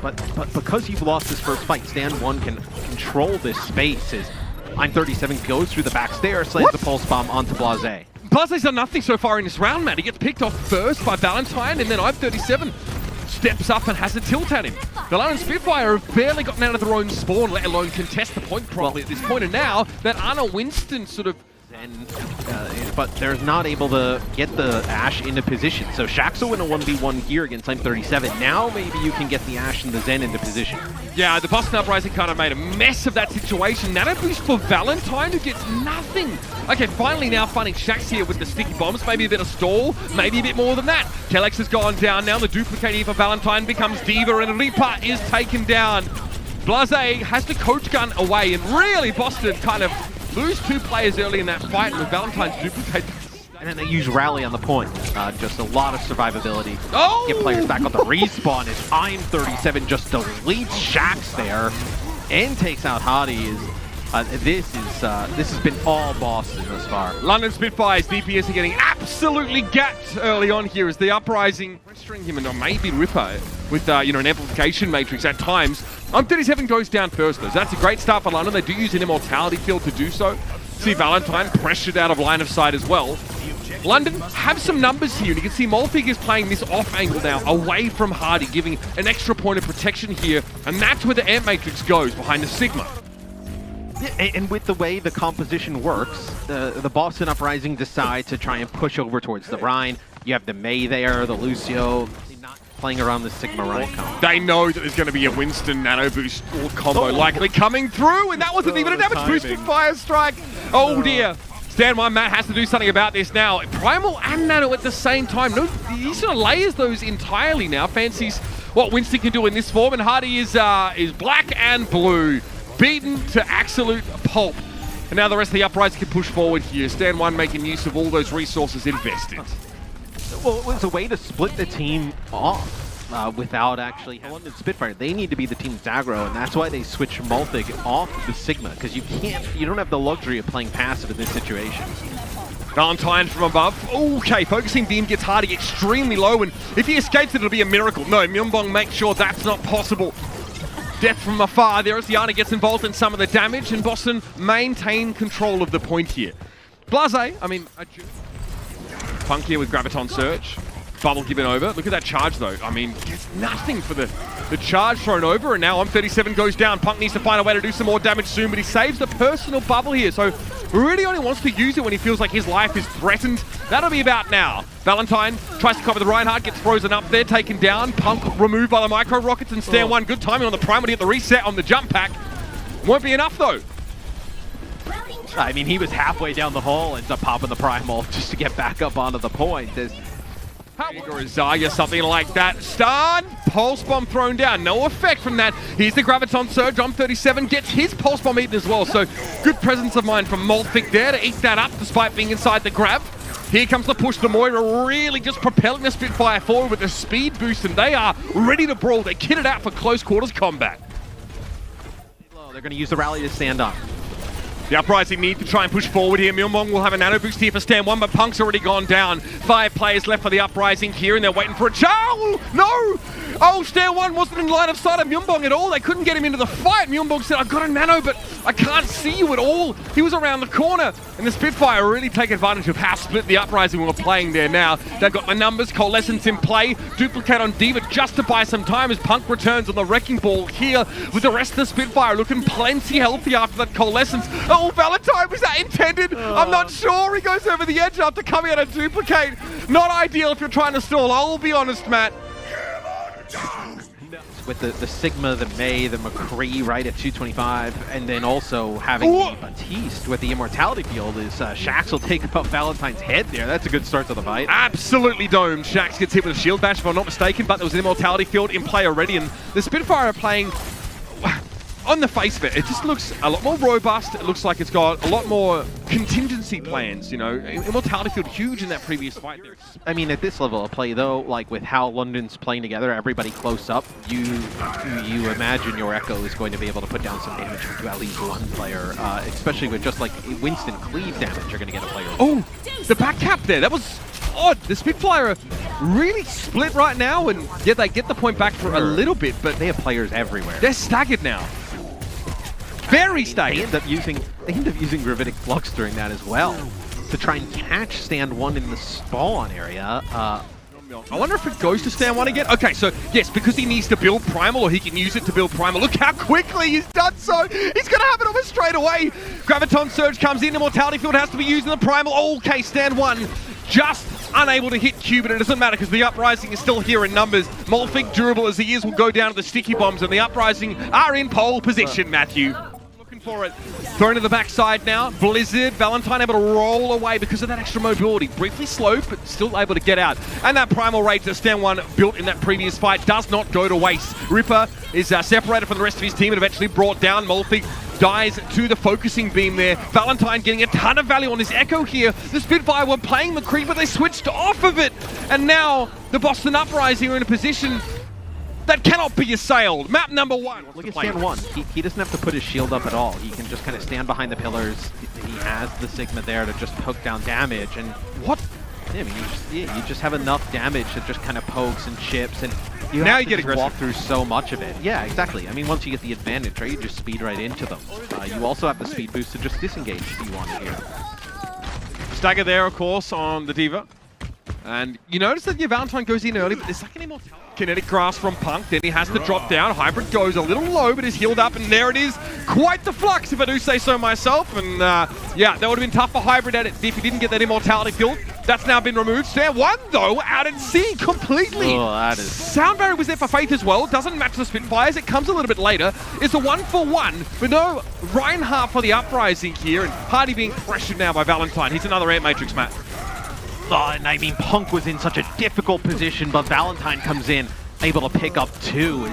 But because you've lost this first fight, Stand 1 can control this space as I'm 37 goes through the back stairs, slams the pulse bomb onto Blase. Blase's done nothing so far in this round, Matt. He gets picked off first by Valentine, and then I'm 37 steps up and has a tilt at him. The London Spitfire have barely gotten out of their own spawn, let alone contest the point properly at this point. And now that Anna Winston sort of... but they're not able to get the Ashe into position. So Shaxo in a 1v1 here against Time 37. Now maybe you can get the Ashe and the Zen into position. Yeah, the Boston Uprising kind of made a mess of that situation. Nano boost for Valentine, who gets nothing. Okay, finally now finding Shax here with the sticky bombs. Maybe a bit of stall, maybe a bit more than that. Telex has gone down. Now the duplicate here for Valentine becomes Diva, and Reaper is taken down. Blase has the coach gun away, and really Boston kind of lose 2 players early in that fight, and with Valentine's duplicate. And then they use Rally on the point. Just a lot of survivability. Oh! Get players back on the respawn as I'm 37 just deletes Shax there and takes out Hadi. This has been all Boston thus far. London Spitfire's DPS are getting absolutely gapped early on here as the Uprising pressuring him into maybe Ripper with an amplification matrix at times. 37 goes down first though, so that's a great start for London. They do use an immortality field to do so. See Valentine pressured out of line of sight as well. London have some numbers here, and you can see Molfig is playing this off angle now, away from Hardy, giving an extra point of protection here, and that's where the Amp Matrix goes, behind the Sigma. Yeah, and with the way the composition works, the Boston Uprising decide to try and push over towards the Rhine. You have the May there, the Lucio, not playing around the Sigma Rhine combo. They know that there's going to be a Winston Nano Boost combo likely coming through, and that wasn't even a damage boosted Fire Strike. Oh dear. Stand 1 Matt has to do something about this now. Primal and Nano at the same time. No, he sort of layers those entirely now. Fancies what Winston can do in this form, and Hardy is black and blue. Beaten to absolute pulp. And now the rest of the Uprising can push forward here. Stand 1 making use of all those resources invested. Well, it was a way to split the team off without actually London Spitfire. They need to be the team aggro, and that's why they switch Multhig off the Sigma, because you don't have the luxury of playing passive in this situation. Valentine from above. Okay, focusing beam gets Hardy extremely low, and if he escapes it, it'll be a miracle. No, Myunbong makes sure that's not possible. Death from afar there as Diana gets involved in some of the damage, and Boston maintain control of the point here. Blase, Punk here with Graviton Surge. Bubble given over. Look at that charge though. I mean, gets nothing for the charge thrown over, and now M37 goes down. Punk needs to find a way to do some more damage soon, but he saves the personal bubble here, so really only wants to use it when he feels like his life is threatened. That'll be about now. Valentine tries to cover the Reinhardt, gets frozen up there, taken down. Punk removed by the micro rockets, and Stand 1. Good timing on the Primal to get the reset on the jump pack. Won't be enough though. I mean, he was halfway down the hole, ends up popping the Primal just to get back up onto the point. Or Zarya, something like that. Stun! Pulse Bomb thrown down. No effect from that. Here's the Graviton Surge. On 37 gets his Pulse Bomb eaten as well. So good presence of mind from Molfig there to eat that up despite being inside the grab. Here comes the push. The Moira really just propelling the Spitfire forward with the speed boost, and they are ready to brawl. They're kitted out for close quarters combat. They're going to use the rally to stand up. The Uprising need to try and push forward here. Myunbong will have a nano boost here for Stand 1, but Punk's already gone down. 5 players left for the Uprising here, and they're waiting for a charge. No! Oh, Stand 1 wasn't in line of sight of Myunbong at all. They couldn't get him into the fight. Myunbong said, I've got a nano, but I can't see you at all. He was around the corner. And the Spitfire really take advantage of how split the Uprising were playing there now. They've got the numbers, Coalescence in play. Duplicate on Diva just to buy some time as Punk returns on the Wrecking Ball here with the rest of the Spitfire looking plenty healthy after that Coalescence. Oh, Valentine, was that intended? I'm not sure. He goes over the edge after coming out of Duplicate. Not ideal if you're trying to stall, I'll be honest, Matt. With the Sigma, the May, the McCree right at 225, and then also having the Batiste with the Immortality Field is Shax will take out Valentine's head there. That's a good start to the fight. Absolutely domed. Shax gets hit with a shield bash if I'm not mistaken, but there was an Immortality Field in play already, and the Spitfire are playing... On the face of it, it just looks a lot more robust. It looks like it's got a lot more contingency plans, you know. Immortality Field huge in that previous fight there. I mean, at this level of play, though, like with how London's playing together, everybody close up, you imagine your Echo is going to be able to put down some damage to at least one player, especially with just like Winston cleave damage, you're going to get a player. Oh, the back cap there. That was odd. The Spitfire are really split right now, and yeah, they get the point back for a little bit, but they have players everywhere. They're staggered now. Very staggered. They end up using Gravitic Flux during that as well to try and catch Stand 1 in the spawn area. I wonder if it goes to Stand 1 again. Okay, so yes, because he needs to build Primal, or he can use it to build Primal. Look how quickly he's done so. He's going to have it almost straight away. Graviton Surge comes in. Immortality Field has to be used in the Primal. Okay, Stand 1 just unable to hit Q, but it doesn't matter because the Uprising is still here in numbers. Molfig, durable as he is, will go down to the sticky bombs, and the Uprising are in pole position, Matthew. For it. Thrown to the backside now. Blizzard, Valentine able to roll away because of that extra mobility. Briefly slow, but still able to get out. And that Primal Rage that Stand 1 built in that previous fight does not go to waste. Ripper is separated from the rest of his team and eventually brought down. Molfig dies to the focusing beam there. Valentine getting a ton of value on this Echo here. The Spitfire were playing the creep, but they switched off of it. And now the Boston Uprising are in a position that cannot be assailed. Map number 1. Look at Stand 1. He doesn't have to put his shield up at all. He can just kind of stand behind the pillars. He has the Sigma there to just poke down damage. And what? Yeah, I mean, you just have enough damage that just kind of pokes and chips, and you now have you to get just aggressive. walk through so much of it. Yeah, exactly. I mean, once you get the advantage, right, you just speed right into them. You also have the speed boost to just disengage if you want to here. Stagger there, of course, on the Diva. And you notice that your Valentine goes in early, but there's like an immortality. Kinetic Grasp from Punk, then he has to drop down. Hybrid goes a little low, but is healed up, and there it is. Quite the flux, if I do say so myself. And yeah, that would have been tough for Hybrid if he didn't get that immortality field. That's now been removed. Stand 1, though, out at sea completely. Oh, that is... Sound Barrier was there for Faith as well. Doesn't match the Spitfires. It comes a little bit later. It's a 1-for-1, but no Reinhardt for the Uprising here, and Hardy being pressured now by Valentine. He's another Ant Matrix, Matt. Oh, and I mean, Punk was in such a difficult position, but Valentine comes in, able to pick up 2.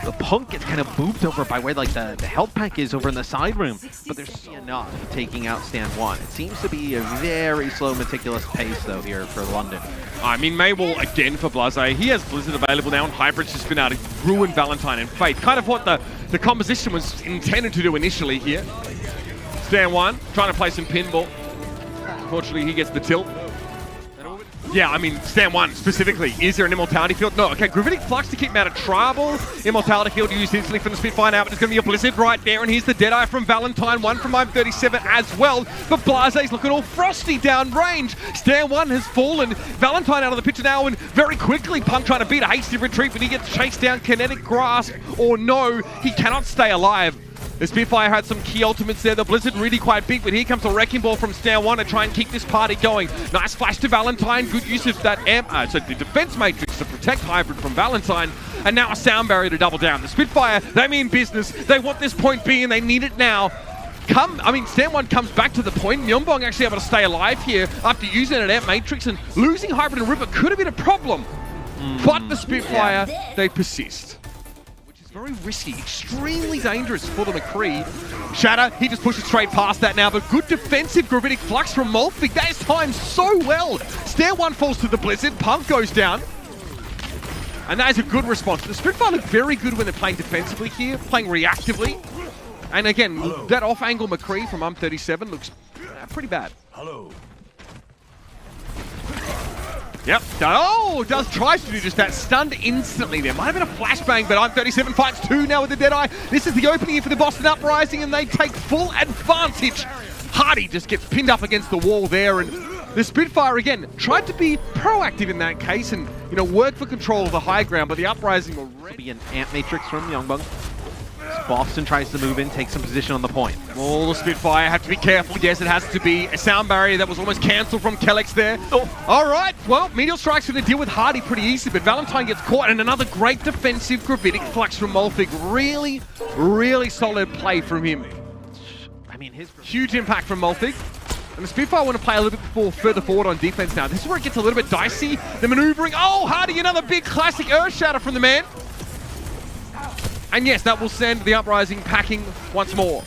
The Punk gets kind of booped over by where like the health pack is over in the side room, but there's enough taking out Stand 1. It seems to be a very slow, meticulous pace, though, here for London. I mean, Maywall again for Blase. He has Blizzard available now, and Hybrid's just been able to ruin Valentine and Faith. Kind of what the composition was intended to do initially here. Stand 1, trying to play some pinball. Unfortunately, he gets the tilt. Yeah, I mean, Stand 1 specifically. Is there an Immortality Field? No. Okay, Gravitic Flux to keep him out of trouble. Immortality Field used instantly from the Spitfire now, but there's going to be a Blizzard right there, and here's the Deadeye from Valentine, 1 from I'm37 as well. But Blase's looking all frosty down range. Stand 1 has fallen. Valentine out of the picture now, and very quickly Punk trying to beat a hasty retreat, but he gets chased down. Kinetic Grasp, or no, he cannot stay alive. The Spitfire had some key ultimates there. The Blizzard really quite big, but here comes a Wrecking Ball from Stand 1 to try and keep this party going. Nice flash to Valentine. Good use of that so the defense matrix to protect Hybrid from Valentine. And now a Sound Barrier to double down. The Spitfire, they mean business. They want this point B, and they need it now. Stand 1 comes back to the point. Myeongbong actually able to stay alive here after using an Ant Matrix, and losing Hybrid and Ripper could have been a problem. But the Spitfire, they persist. Very risky, extremely dangerous for the McCree. Shatter, he just pushes straight past that now, but good defensive Gravitic Flux from Molfig. That is timed so well. Stand 1 falls to the Blizzard, Punk goes down. And that is a good response. The Spitfire look very good when they're playing defensively here, playing reactively. And again, that off-angle McCree from I'm37 looks pretty bad. Hello. Yep. Tries to do just that. Stunned instantly there. Might have been a flashbang, but I'm37 fights 2 now with the Deadeye. This is the opening here for the Boston Uprising, and they take full advantage. Hardy just gets pinned up against the wall there, and the Spitfire, again, tried to be proactive in that case and, work for control of the high ground, but the Uprising will be an Ant Matrix from Myeongbong. Boston tries to move in, take some position on the point. Oh, the Spitfire have to be careful. Yes, it has to be a Sound Barrier that was almost cancelled from Kellex there. Oh. All right, well, Meteor Strike's going to deal with Hardy pretty easy, but Valentine gets caught, and another great defensive Gravitic Flux from Molfig. Really, really solid play from him. I mean, his huge impact from Molfig. And the Spitfire want to play a little bit further forward on defense now. This is where it gets a little bit dicey. The maneuvering. Oh, Hardy, another big classic Earth Shatter from the man. And yes, that will send the Uprising packing once more.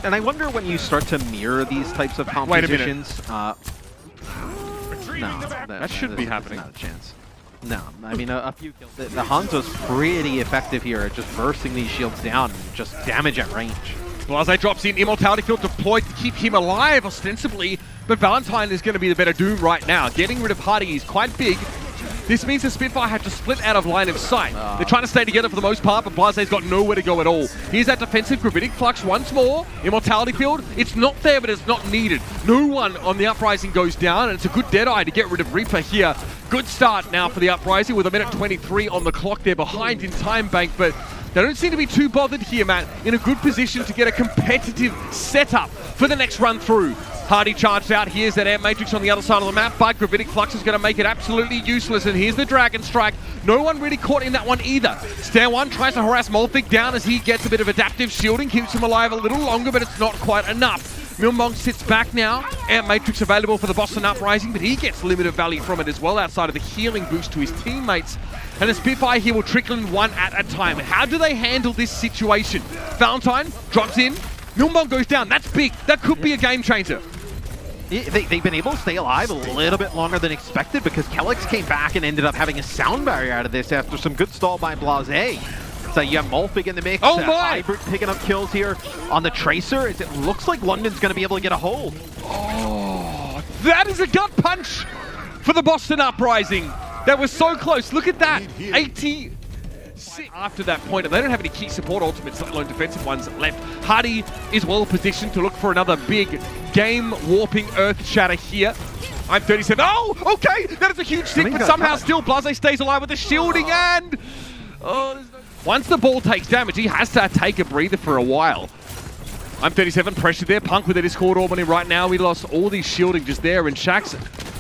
And I wonder when you start to mirror these types of compositions. No, that should be happening. Not a chance. No, I mean a few kills. The Hangzhou's pretty effective here at just bursting these shields down and just damage at range. Blase drops in, Immortality Field deployed to keep him alive, ostensibly, but Valentine is going to be the better doom right now. Getting rid of Hardy is quite big. This means the Spitfire have to split out of line of sight. They're trying to stay together for the most part, but Blase's got nowhere to go at all. Here's that defensive Gravitic Flux once more. Immortality Field, it's not there, but it's not needed. No one on the Uprising goes down, and it's a good Deadeye to get rid of Reaper here. Good start now for the Uprising with a minute 23 on the clock. They're behind in time bank, but they don't seem to be too bothered here, Matt. In a good position to get a competitive setup for the next run through. Hardy charged out. Here's that Air Matrix on the other side of the map, but Gravitic Flux is going to make it absolutely useless. And here's the Dragon Strike. No one really caught in that one either. Stair 1 tries to harass Molfig down as he gets a bit of adaptive shielding, keeps him alive a little longer, but it's not quite enough. Myunbong sits back now. Air Matrix available for the Boston Uprising, but he gets limited value from it as well outside of the healing boost to his teammates. And the Spitfire here will trickle in one at a time. How do they handle this situation? Valentine drops in. Myunbong goes down. That's big. That could be a game changer. They've been able to stay alive a little bit longer than expected because Kellex came back and ended up having a sound barrier out of this after some good stall by Blase. So you have Molfig in the mix. Oh my! Hybrid picking up kills here on the Tracer. It looks like London's going to be able to get a hold. Oh, that is a gut punch for the Boston Uprising. That was so close. Look at that. 80. After that point, and they don't have any key support ultimates, let alone defensive ones left. Hardy is well positioned to look for another big game-warping earth shatter here. I'm 37. Oh, okay, that is a huge stick, but somehow still Blase stays alive with the shielding and... once the ball takes damage, he has to take a breather for a while. I'm 37, pressured there. Punk with a Discord Orb on him right now. We lost all these shielding just there, and Shaxx,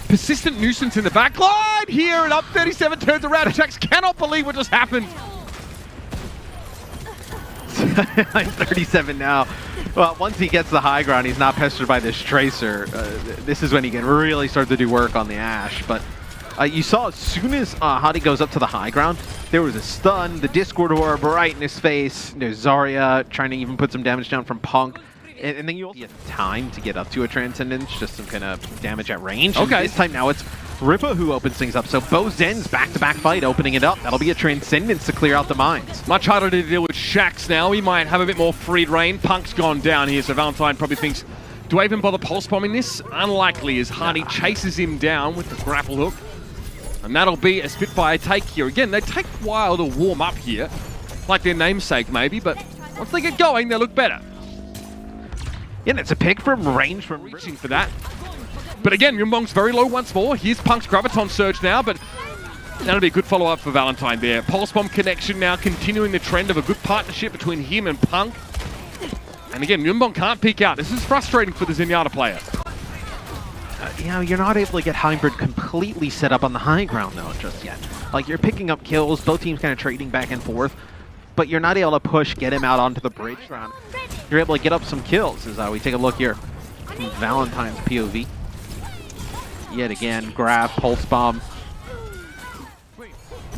persistent nuisance in the backline here, and Up 37 turns around, and Shaxx cannot believe what just happened. I'm 37 now. Well, once he gets the high ground, he's not pestered by this Tracer. This is when he can really start to do work on the Ashe. But you saw as soon as Hadi goes up to the high ground, there was a stun, the Discord Orb right in his face. There's Zarya trying to even put some damage down from Punk. And then you also get time to get up to a Transcendence, just some kind of damage at range. Okay. And this time now it's Rippa who opens things up. So Bo Zen's back-to-back fight opening it up. That'll be a Transcendence to clear out the mines. Much harder to deal with Shaxx now. He might have a bit more freed reign. Punk's gone down here, so Valentine probably thinks, do I even bother pulse bombing this? Unlikely as Hardy chases him down with the grapple hook. And that'll be a Spitfire take here. Again, they take a while to warm up here, like their namesake maybe, but once they get going, they look better. Yeah, and it's a pick from range from reaching for that. But again, Myunbong's very low once more. Here's Punk's Graviton Surge now, but that'll be a good follow-up for Valentine there. Pulse Bomb connection now, continuing the trend of a good partnership between him and Punk. And again, Myunbong can't peek out. This is frustrating for the Zenyatta player. You know, you're not able to get Hybrid completely set up on the high ground, though, just yet. Like, you're picking up kills, both teams kind of trading back and forth, but you're not able to push, get him out onto the bridge round. You're able to get up some kills as we take a look here from Valentine's POV. Yet again, grab, pulse bomb.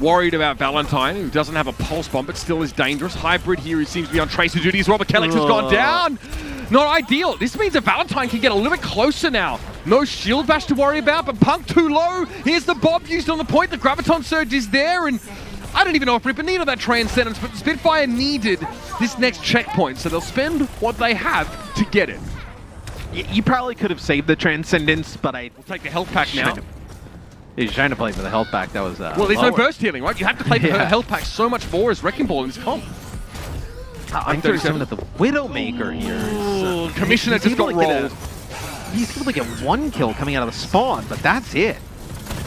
Worried about Valentine, who doesn't have a pulse bomb, but still is dangerous. Hybrid here, who seems to be on Tracer duty as well, but Kellex has gone down. Not ideal. This means that Valentine can get a little bit closer now. No shield bash to worry about, but Punk too low. Here's the Bob used on the point. The Graviton Surge is there, and I don't even know if Ripper needed that Transcendence, but Spitfire needed this next checkpoint, so they'll spend what they have to get it. You probably could have saved the Transcendence, but we'll take the health pack now. He's trying to play for the health pack. That was well, there's no burst healing, right? You have to play for the health pack so much more as Wrecking Ball in this comp. I'm 37 at the Widowmaker here. Commissioner just got rolled. He's able to get one kill coming out of the spawn, but that's it.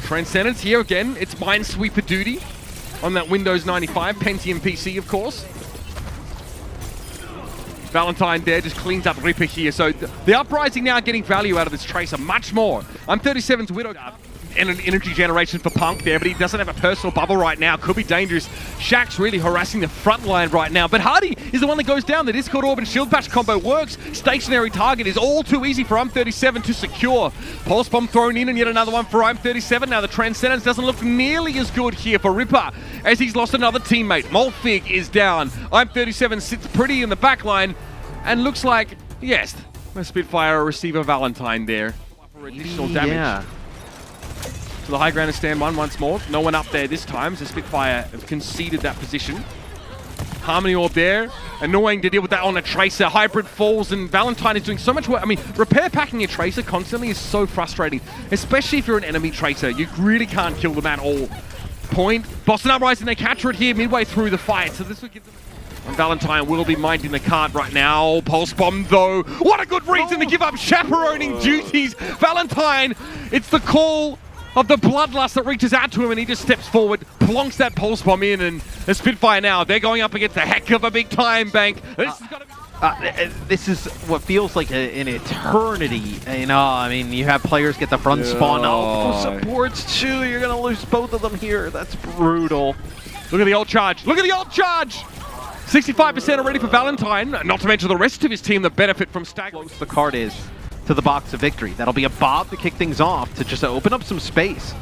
Transcendence here again. It's Minesweeper duty on that Windows 95 Pentium PC, of course. Valentine there just cleans up Ripper here. So the Uprising now getting value out of this Tracer, much more. I'm 37's Widow. And an energy generation for Punk there, but he doesn't have a personal bubble right now. Could be dangerous. Shaxx really harassing the front line right now, but Hardy is the one that goes down. The Discord Orb and Shield Bash combo works. Stationary target is all too easy for I'm37 to secure. Pulse Bomb thrown in, and yet another one for I'm37. Now the Transcendence doesn't look nearly as good here for Ripper, as he's lost another teammate. Molfig is down. I'm37 sits pretty in the back line, and looks like, yes, a Spitfire receiver Valentine there for additional damage. Yeah. So the high ground is stand one once more. No one up there this time, so Spitfire have conceded that position. Harmony Orb there. Annoying to deal with that on a Tracer. Hybrid falls, and Valentine is doing so much work. I mean, repair packing a Tracer constantly is so frustrating, especially if you're an enemy Tracer. You really can't kill them at all. Point. Boston Uprising, they capture it here midway through the fight, so this will give them... And Valentine will be minding the cart right now. Pulse Bomb, though. What a good reason to give up chaperoning duties. Valentine, it's the call of the bloodlust that reaches out to him, and he just steps forward, plonks that Pulse Bomb in, and the Spitfire now, they're going up against a heck of a big time bank. This is gonna be... this is what feels like an eternity. You know, I mean, you have players get the front spawn. Oh, supports too. You're going to lose both of them here. That's brutal. Look at the ult charge. Look at the ult charge. 65% already for Valentine, not to mention the rest of his team that benefit from staggering. Close the card is to the box of victory. That'll be a Bob to kick things off, to just open up some space.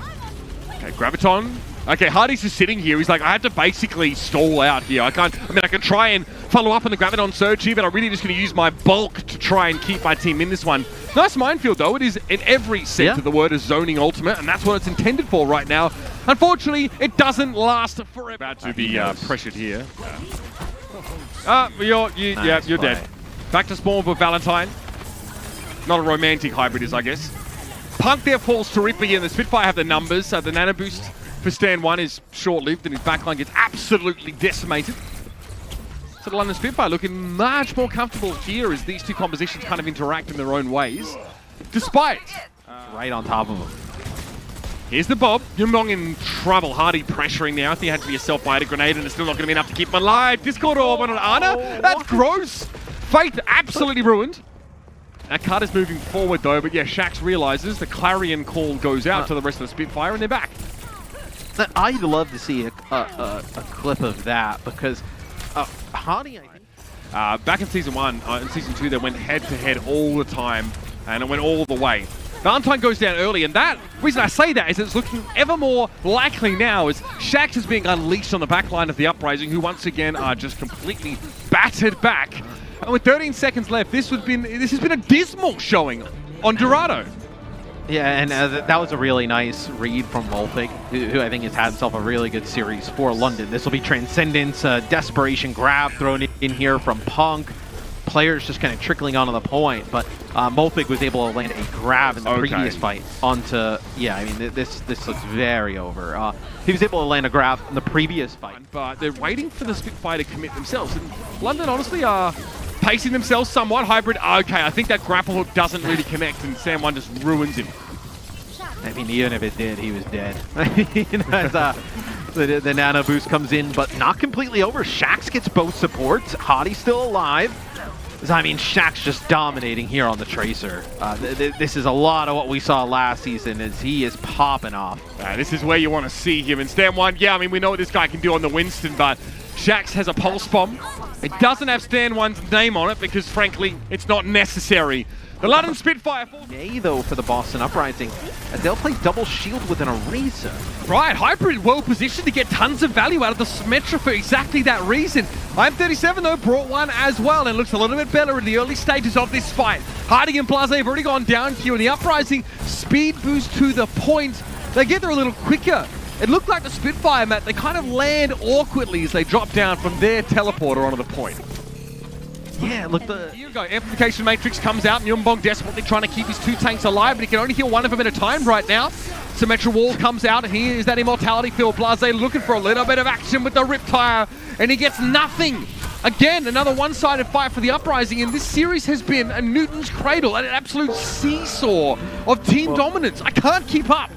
Okay, Graviton. Okay, Hardy's just sitting here. He's like, I have to basically stall out here. I can try and follow up on the Graviton surge here, but I'm really just going to use my bulk to try and keep my team in this one. Nice minefield, though. It is, in every sense of the word, a zoning ultimate, and that's what it's intended for right now. Unfortunately, it doesn't last forever. About to be pressured here. You're dead. Back to spawn for Valentine. Not a romantic hybrid is, I guess. Punk there falls to Rippy, and the Spitfire have the numbers. So the nano boost for Stand 1 is short-lived, and his backline gets absolutely decimated. So the London Spitfire looking much more comfortable here as these two compositions kind of interact in their own ways. Despite... right on top of him. Here's the Bob. Yumbong in trouble. Hardy pressuring now. I think it had to be a self-fired grenade, and it's still not going to be enough to keep him alive. Discord Orb on an Ana. That's gross. Faith absolutely ruined. That card is moving forward, though. But yeah, Shax realizes the clarion call goes out to the rest of the Spitfire, and they're back. I'd love to see a clip of that, because Hardy, I think... back in Season 1, in Season 2, they went head-to-head all the time, and it went all the way. Valentine goes down early, and that reason I say that is it's looking ever more likely now as Shax is being unleashed on the backline of the Uprising, who once again are just completely battered back. And with 13 seconds left, this has been a dismal showing on Dorado. Yeah, and that was a really nice read from Wolfig, who I think has had himself a really good series for London. This will be Transcendence, Desperation grab thrown in here from Punk. Players just kind of trickling onto the point, but Molfig was able to land a grab in the previous fight onto... Yeah, I mean, this looks very over. He was able to land a grab in the previous fight. But they're waiting for the Spitfire to commit themselves, and London honestly are pacing themselves somewhat. Hybrid, okay, I think that grapple hook doesn't really connect, and Sam 1 just ruins him. I mean, even if it did, he was dead. The nano boost comes in, but not completely over. Shax gets both supports. Hottie still alive. I mean, Shaq's just dominating here on the Tracer. This is a lot of what we saw last season as he is popping off. This is where you want to see him. And Stand 1, yeah, I mean, we know what this guy can do on the Winston, but Shax has a Pulse Bomb. It doesn't have Stand 1's name on it because, frankly, it's not necessary. The London Spitfire falls... though, for the Boston Uprising, as they'll play double shield with an Eraser. Right, Hybrid well positioned to get tons of value out of the Symmetra for exactly that reason. I'm 37 though, brought one as well, and looks a little bit better in the early stages of this fight. Hardy and Blase have already gone down here in the Uprising. Speed boost to the point. They get there a little quicker. It looked like the Spitfire, Matt, they kind of land awkwardly as they drop down from their teleporter onto the point. Yeah, look, Here you go. Amplification Matrix comes out, and Yumbong desperately trying to keep his two tanks alive, but he can only heal one of them at a time right now. Symmetra Wall comes out, and here is that Immortality Field. Blase looking for a little bit of action with the Riptire, and he gets nothing. Again, another one-sided fight for the Uprising, and this series has been a Newton's Cradle, an absolute seesaw of team dominance. I can't keep up.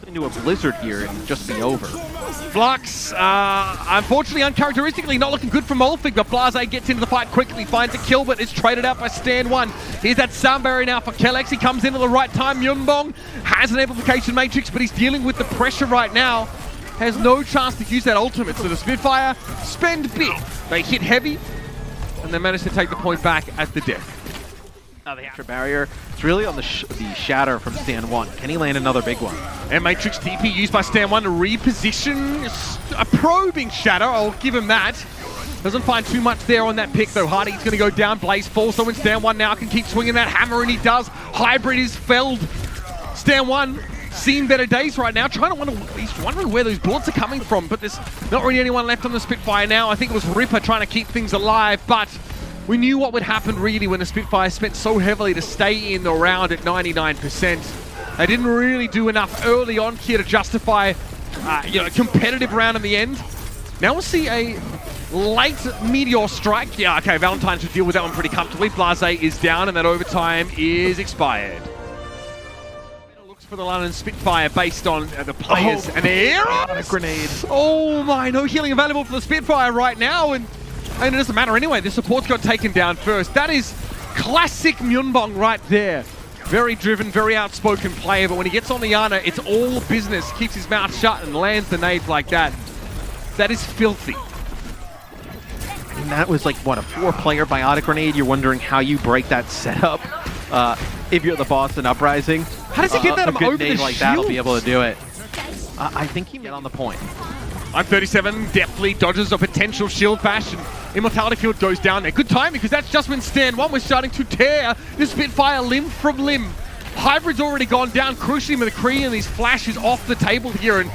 Into a blizzard here and just be over. Flux, unfortunately, uncharacteristically, not looking good for Molfig, but Blase gets into the fight quickly, finds a kill, but is traded out by Stand 1. Here's that sound barrier now for Kellex. He comes in at the right time. Yumbong has an amplification matrix, but he's dealing with the pressure right now. Has no chance to use that ultimate, so the Spitfire spend big. They hit heavy, and they manage to take the point back at the death. The extra barrier, it's really on the shatter from Stand 1. Can he land another big one? And Matrix TP used by Stand 1 to reposition a probing shatter, I'll give him that. Doesn't find too much there on that pick though. Hardy's going to go down, Blaze falls, so when Stand 1 now can keep swinging that hammer, and he does. Hybrid is felled. Stand 1 seen better days right now. He's wondering where those bullets are coming from, but there's not really anyone left on the Spitfire now. I think it was Ripper trying to keep things alive, but we knew what would happen really when the Spitfire spent so heavily to stay in the round at 99%. They didn't really do enough early on here to justify a competitive round in the end. Now we'll see a late meteor strike. Yeah, okay, Valentine should deal with that one pretty comfortably. Blase is down and that overtime is expired. Looks for the London Spitfire based on the players and their arrows. Grenades. Oh my, no healing available for the Spitfire right now, and it doesn't matter anyway. The support's got taken down first. That is classic Myunbong right there. Very driven, very outspoken player, but when he gets on the Yana, it's all business. Keeps his mouth shut and lands the nades like that. That is filthy. And that was like, what, a 4-player biotic grenade? You're wondering how you break that setup if you're the boss in Uprising. How does he get that over the like shield? that'll be able to do it. I think he get on the point. I'm 37, deftly dodges a potential shield bash, and Immortality Field goes down there. Good timing, because that's just when Stand 1 was starting to tear the Spitfire limb from limb. Hybrid's already gone down, crucially with the Kree and these flashes off the table here, and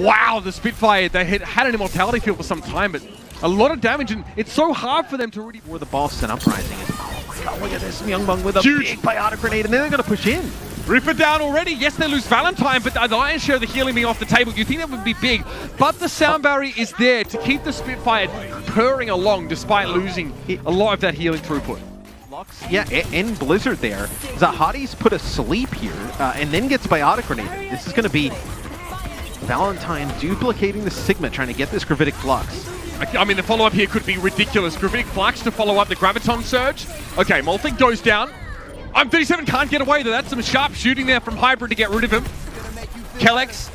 wow, the Spitfire, they had an Immortality Field for some time, but a lot of damage, and it's so hard for them to really... Where the boss in Uprising is, oh my god, look at this, Myunbong with a big biotic grenade, and then they're going to push in. Ripper down already. Yes, they lose Valentine, but the lion's share of the healing being off the table, you think that would be big. But the sound barrier is there to keep the Spitfire purring along despite losing a lot of that healing throughput. Yeah, and Blizzard there. Zahadi's put asleep here, and then gets biotic grenade. This is going to be Valentine duplicating the Sigma, trying to get this Gravitic Flux. I mean, the follow-up here could be ridiculous. Gravitic Flux to follow up the Graviton Surge. Okay, Molting goes down. I'm 37 can't get away though. That's some sharp shooting there from Hybrid to get rid of him. Kellex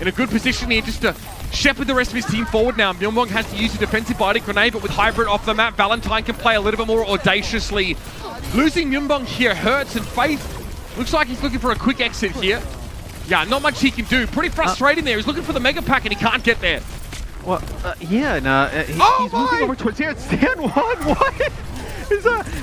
in a good position here just to shepherd the rest of his team forward now. Myunbong has to use a defensive biotic grenade, but with Hybrid off the map, Valentine can play a little bit more audaciously. Losing Myunbong here hurts, and Faith looks like he's looking for a quick exit here. Yeah, not much he can do. Pretty frustrating there. He's looking for the Mega Pack and he can't get there. Well, yeah, no, he's moving over towards here. It's Stand 1, what?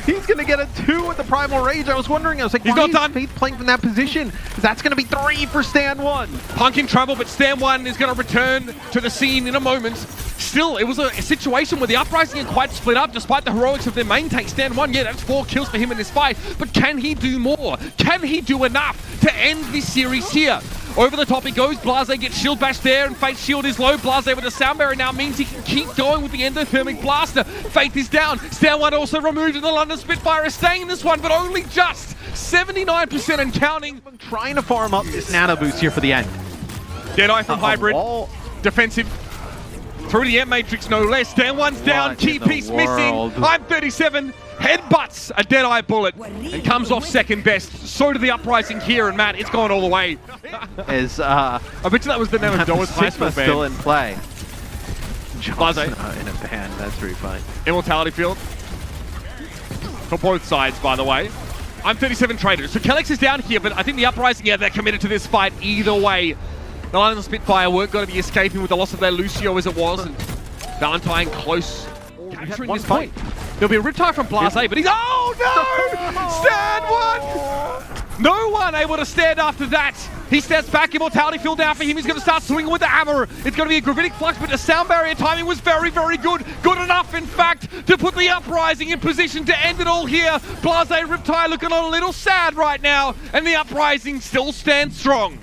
He's going to get a 2 with the Primal Rage. I was wondering, why is Faith playing from that position? That's going to be 3 for Stand 1. Punk in trouble, but Stand 1 is going to return to the scene in a moment. Still, it was a situation where the Uprising are quite split up despite the heroics of their main tank. Stand 1, yeah, that's 4 kills for him in this fight, but can he do more? Can he do enough to end this series here? Over the top he goes, Blase gets shield bashed there, and Fate's shield is low. Blase with the sound barrier now means he can keep going with the endothermic blaster. Faith is down, Stand 1 also removed, and the London Spitfire is staying in this one, but only just 79% and counting. Trying to farm up this nano boost here for the end. Deadeye from Hybrid, defensive. Through the M-Matrix, no less. Stand 1's down, key piece missing. I'm 37, headbutts a Deadeye bullet and comes off second best. So did the Uprising here, and Matt, it's going all the way. I bet you that was the name of Doa's high school band. Still in play. Blase in a band, that's pretty fine. Immortality Field. For both sides, by the way. I'm 37 traders. So Kellex is down here, but I think the Uprising, yeah, they're committed to this fight either way. The London Spitfire weren't going to be escaping with the loss of their Lucio as it was, and Valentine close capturing this point. There'll be a riptide from Blase, but he's... Oh, no! Stand 1! No one able to stand after that. He steps back, Immortality Field down for him. He's going to start swinging with the hammer. It's going to be a Gravitic Flux, but the sound barrier timing was very, very good. Good enough, in fact, to put the Uprising in position to end it all here. Blase Riptide looking a little sad right now, and the Uprising still stands strong.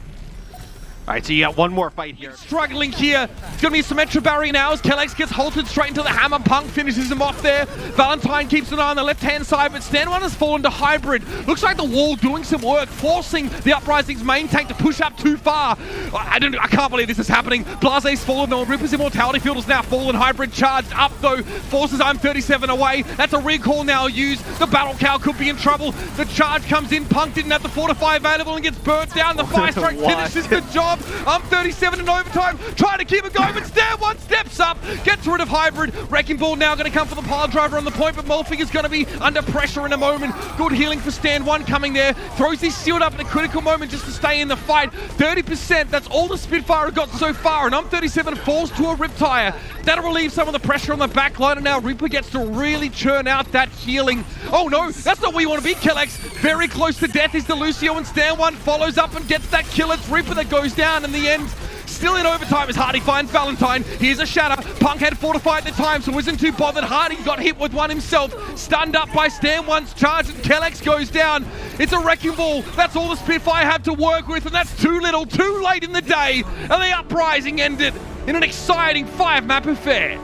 All right, so you got one more fight here. Struggling here. It's going to be a Symmetra barrier now as Kellex gets halted straight into the hammer. Punk finishes him off there. Valentine keeps an eye on the left-hand side, but Stand 1 has fallen to Hybrid. Looks like the wall doing some work, forcing the Uprising's main tank to push up too far. I can't believe this is happening. Blase's fallen though. Ripper's Immortality Field has now fallen. Hybrid charged up though. Forces I'm 37 away. That's a recall now used. The Battle Cow could be in trouble. The charge comes in. Punk didn't have the Fortify available and gets burnt down. The Fire Strike finishes the job. I'm 37 in overtime, trying to keep it going, but Stand 1 steps up, gets rid of Hybrid. Wrecking Ball now going to come for the pile driver on the point, but Molfig is going to be under pressure in a moment. Good healing for Stand 1 coming there. Throws his shield up in a critical moment just to stay in the fight. 30%, that's all the Spitfire have got so far, and I'm 37 falls to a Riptire. that'll relieve some of the pressure on the back line, and now Reaper gets to really churn out that healing. Oh no, that's not where you want to be, Kellex. Very close to death is the Lucio, and Stan1 follows up and gets that kill. It's Reaper that goes down in the end. Still in overtime as Hardy finds Valentine. Here's a shatter. Punk had fortified the time, so wasn't too bothered. Hardy got hit with one himself. Stunned up by Stan1's charge, and Kellex goes down. It's a wrecking ball. That's all the Spitfire have to work with, and that's too little, too late in the day. And the Uprising ended in an exciting 5-map affair.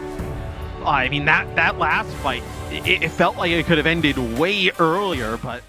I mean, that last fight, it felt like it could have ended way earlier, but